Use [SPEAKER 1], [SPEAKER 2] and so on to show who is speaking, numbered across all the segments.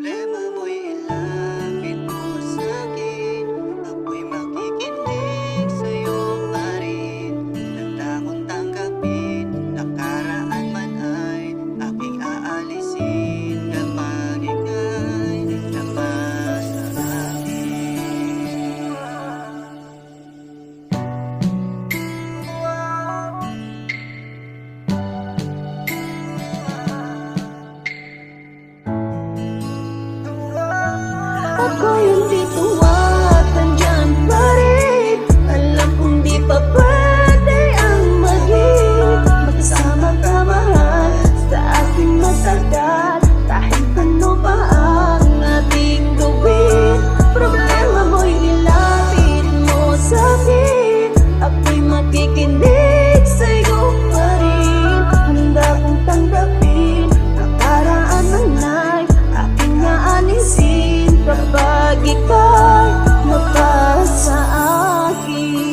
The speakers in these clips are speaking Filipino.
[SPEAKER 1] Problema mo'y ilapit mo sa'kin. Ako'y makikinig sa'yo pa rin. Tanda kong tanggapin, nakaraan man ay aking aalisin. Kapag ika'y labas sa akin.
[SPEAKER 2] Ako yung bituwa at nandyan pa rin. Alam kong di pa pwede ang maging magkasama ka, mahal, sa aking matagal. Kahit ano pa ang ating gawin, problema mo'y ilapit mo sa'kin. Ako'y makikinig sa'yo pa rin. Handa kong tanggapin nakaraan man ay aking naalisin. Kapag ika'y labas sa akin.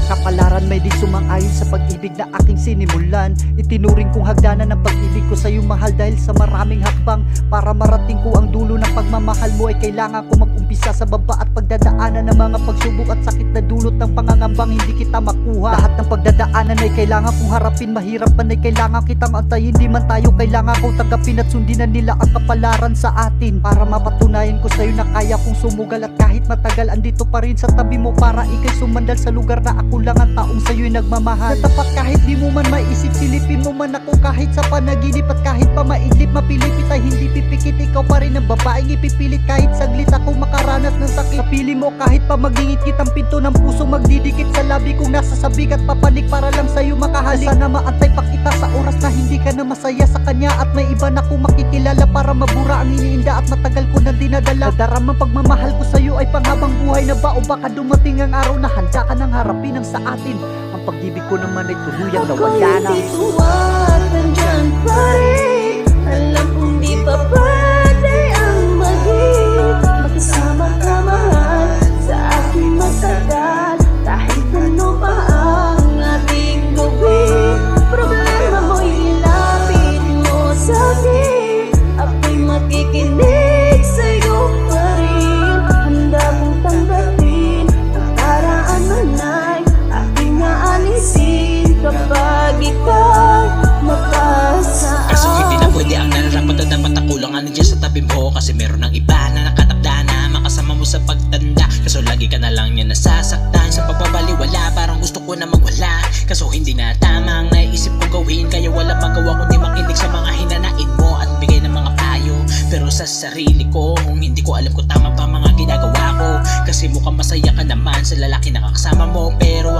[SPEAKER 3] Kapalaran may di sumang-ayon sa pag-ibig na aking sinimulan. Itinuring kong hagdanan ng pag-ibig ko sa'yo, mahal, dahil sa maraming hakbang. Para marating ko ang dulo ng pagmamahal mo ay kailangan ko mag-umpisa sa baba at pagdadaanan ng mga pagsubok at sakit na dulot ng pangangambang hindi kita makuha. Lahat ng pagdadaanan ay kailangan kong harapin, mahirap man ay kailangan kitang antayin. Di man tayo kailangan kong tanggapin at sundin na nila ang kapalaran sa atin. Para mapatunayan ko sa'yo na kaya kong sumugal at kahit matagal andito pa rin sa tabi mo para ika'y sumandal sa lugar na ako lang ang taong sa'yo'y nagmamahal. Natapat kahit di mo man maisip, silipin mo man ako kahit sa panaginip. At kahit pa maidlip, mapilipit ay hindi pipikit. Ikaw pa rin ang babaeng ipipilit kahit saglit ako makaranas ng sakit. Kapili mo kahit pa magingit-ngit ang pinto ng puso, magdidikit sa labi kong nasa sabik at papanik para lang sa'yo makahalik. Sana maantay pa kita sa oras na hindi ka na masaya sa kanya at may iba na kong makikilala para mabura ang iniinda at matagal ko nang dinadala. Nadaramang pagmamahal ko sa'yo ay panghabang buhay na ba, o baka dumating ang araw na handa ka nang harapin ang sa atin. Ang pag-ibig ko naman ay tuluyang nawala na.
[SPEAKER 2] Ako'y bituwa at nandyan pa rin. Alam kong di pa pwede ang maging magkasama ka, mahal, sa aking matagal. Kahit ano pa ang ating gawin, problema mo'y ilapit mo sa'kin. Ako'y makikinig sa'yo pa rin. Handa kong tanggapin nakaraan man ay aking naalisin. Kapag ika'y labas sa akin.
[SPEAKER 4] Kaso hindi na pwede ang nararapat at dapat ako lang nandiyan sa tabi mo. Kasi meron ng iba na nakatabda na makasama mo sa pagtanda. Kaso lagi ka na lang niya nasasaktan sa pagbabaliwala, parang gusto ko na magwala. Kaso hindi na tama ang naisip kong gawin, kaya wala magawa kundi makinig sa mga hinanain mo at bigay ng mga payo. Pero sa sarili ko, hindi ko alam kung tama pa mga ginagawa ko. Kasi mukhang masaya ka naman sa lalaki na kakasama mo. Pero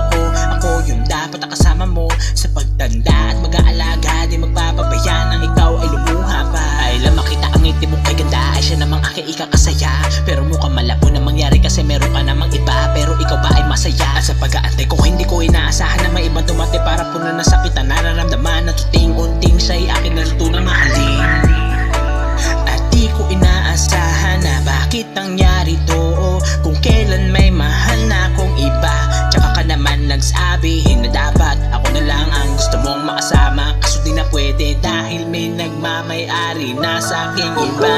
[SPEAKER 4] ako yung dapat nakasama mo sa pagtanda at mag-aalaga. Di magpapabaya nang ikaw ay lumuha pa. Ay lang makita ang ngiti mo kay ganda, ay siya namang aking ikakasaya. Pero mukhang malabo na mangyari kasi meron ka namang iba. Pero ikaw ba ay masaya? At sa pag-aantay ko hindi ko inaasahan na may ibang tumati para puno na sakit na nararamdaman. At unting-unting siya'y akin natutunang mahalin. At di ko inaasahan na bakit nangyari to, kung kailan may mahal na akong iba. Tsaka ka naman nagsabi na dapat ako na lang ang gusto mong makasama. Kaso di na pwede dahil may nagmamay-ari na sa aking iba.